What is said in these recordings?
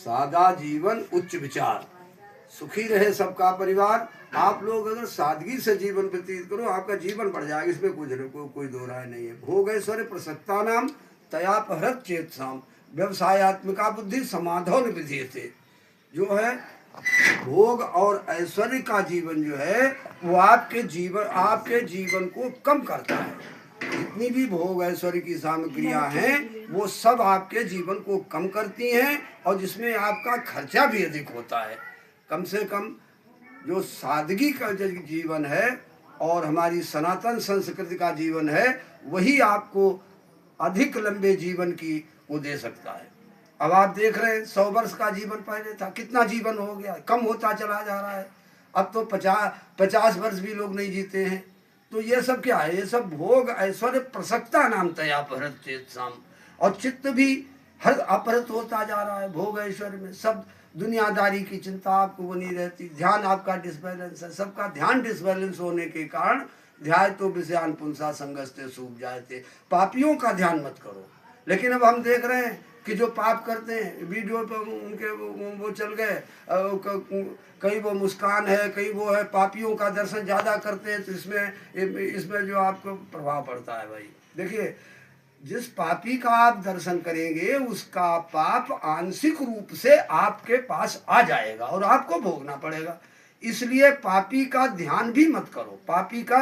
सादा जीवन उच्च विचार, सुखी रहे सबका परिवार। आप लोग अगर सादगी से जीवन व्यतीत करो, आपका जीवन बढ़ जाएगा, इसमें कोई दो राय नहीं है। भोग ऐश्वर्य प्रसक्ता नाम तयापहृत चेतसाम व्यवसायत्मिका बुद्धि समाधौ विधीयते। जो है भोग और ऐश्वर्य का जीवन जो है वो आपके जीवन को कम करता है। जितनी भी भोग ऐश्वर्य की सामग्रियां हैं वो सब आपके जीवन को कम करती हैं, और जिसमें आपका खर्चा भी अधिक होता है। कम से कम जो सादगी का जो जीवन है और हमारी सनातन संस्कृति का जीवन है, वही आपको अधिक लंबे जीवन की वो दे सकता है। अब आप देख रहे हैं 100 वर्ष का जीवन पहले था, कितना जीवन हो गया, कम होता चला जा रहा है। अब तो 50 वर्ष भी लोग नहीं जीते हैं। तो ये सब क्या है? ये सब भोग ऐश्वर्य प्रसक्ता नाम तयापहृत चेतसाम, और चित्त भी हर अपहृत होता जा रहा है भोग ऐश्वर्य में। सब दुनियादारी की चिंता आपको वो नहीं रहती, ध्यान आपका डिसबैलेंस है, सबका ध्यान डिसबैलेंस होने के कारण ध्याय तो विषयान पुंसा संगस्ते सूख जाए थे। पापियों का ध्यान मत करो। लेकिन अब हम देख रहे हैं कि जो पाप करते हैं, वीडियो पर उनके वो चल गए, कहीं वो मुस्कान है, कहीं वो है, पापियों का दर्शन ज़्यादा करते हैं, तो इसमें जो आपको प्रभाव पड़ता है। भाई देखिए, जिस पापी का आप दर्शन करेंगे उसका पाप आंशिक रूप से आपके पास आ जाएगा और आपको भोगना पड़ेगा। इसलिए पापी का ध्यान भी मत करो, पापी का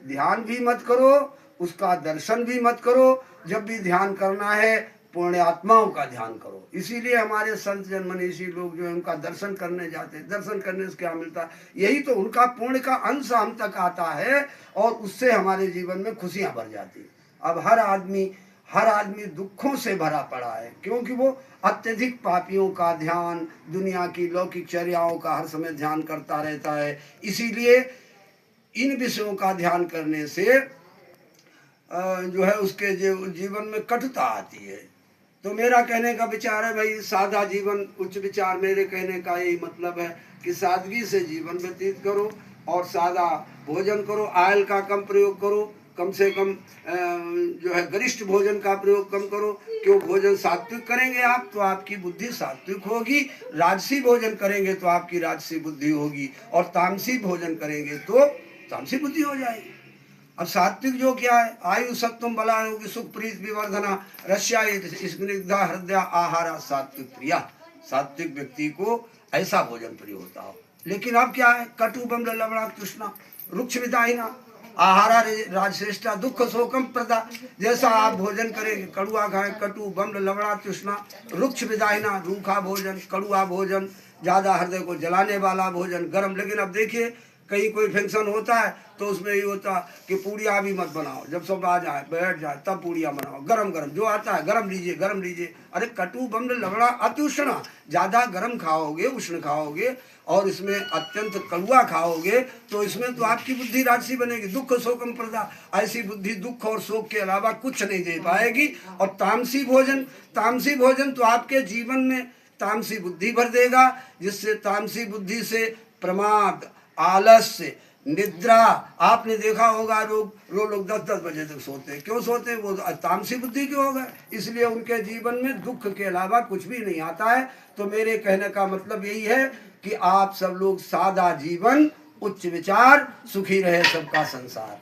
ध्यान भी मत करो, उसका दर्शन भी मत करो। जब भी ध्यान करना है पुण्यात्माओं का ध्यान करो। इसीलिए हमारे संत जन मनीषी लोग जो है उनका दर्शन करने जाते हैं। दर्शन करने से क्या मिलता है? यही तो उनका पुण्य का अंश हम तक आता है और उससे हमारे जीवन में खुशियां भर जाती हैं। अब हर आदमी दुखों से भरा पड़ा है, क्योंकि वो अत्यधिक पापियों का ध्यान, दुनिया की लौकिक चर्याओं का हर समय ध्यान करता रहता है। इसीलिए इन विषयों का ध्यान करने से जो है उसके जीवन में कटुता आती है। तो मेरा कहने का विचार है भाई, सादा जीवन उच्च विचार। मेरे कहने का यही मतलब है कि सादगी से जीवन व्यतीत करो और सादा भोजन करो, आयल का कम प्रयोग करो, कम से कम जो है गरिष्ठ भोजन का प्रयोग कम करो। क्यों? भोजन सात्विक करेंगे आप तो आपकी बुद्धि सात्विक होगी, राजसी भोजन करेंगे तो आपकी राजसी बुद्धि होगी, और तामसी भोजन करेंगे तो तामसी बुद्धि हो जाएगी। अब सात्विक जो क्या है? आयु सत्वम बलारोग्य सुख प्रीत विवर्धना रस्या स्निग्धा हृदय आहारा सात्विक प्रिया। सात्विक व्यक्ति को ऐसा भोजन प्रिय होता हो। लेकिन अब क्या है? कटु बम्ल लवणा तृष्णा रुक्ष विदाहिना आहारा राजश्रेष्ठा दुख शोकम प्रदा। जैसा आप भोजन करेंगे, कड़ुआ खाएं, कटु बम्ल लवणा तृष्णा रुक्ष विदाहिना, रूखा भोजन, कड़ुआ भोजन, ज्यादा हृदय को जलाने वाला भोजन, गर्म। लेकिन अब देखिए कहीं कोई फंक्शन होता है तो उसमें ये होता कि पूड़ियाँ भी मत बनाओ, जब सब आ जाए बैठ जाए तब पूड़ियाँ बनाओ, गरम गरम जो आता है गरम लीजिए गरम लीजिए। अरे कटु बम्ल लवणा अति उष्ण, ज़्यादा गरम खाओगे, उष्ण खाओगे और इसमें अत्यंत कड़ुआ खाओगे तो इसमें तो आपकी बुद्धि राजसी बनेगी। दुख शोकम प्रदा, ऐसी बुद्धि दुख और शोक के अलावा कुछ नहीं दे पाएगी। और तामसी भोजन तो आपके जीवन में तामसी बुद्धि भर देगा, जिससे तामसी बुद्धि से प्रमाद, आलस्य, निद्रा। आपने देखा होगा लोग 10-10 बजे तक सोते हैं। क्यों सोते हैं? वो तामसी बुद्धि क्यों होगा? इसलिए उनके जीवन में दुख के अलावा कुछ भी नहीं आता है। तो मेरे कहने का मतलब यही है कि आप सब लोग सादा जीवन उच्च विचार, सुखी रहे सबका संसार।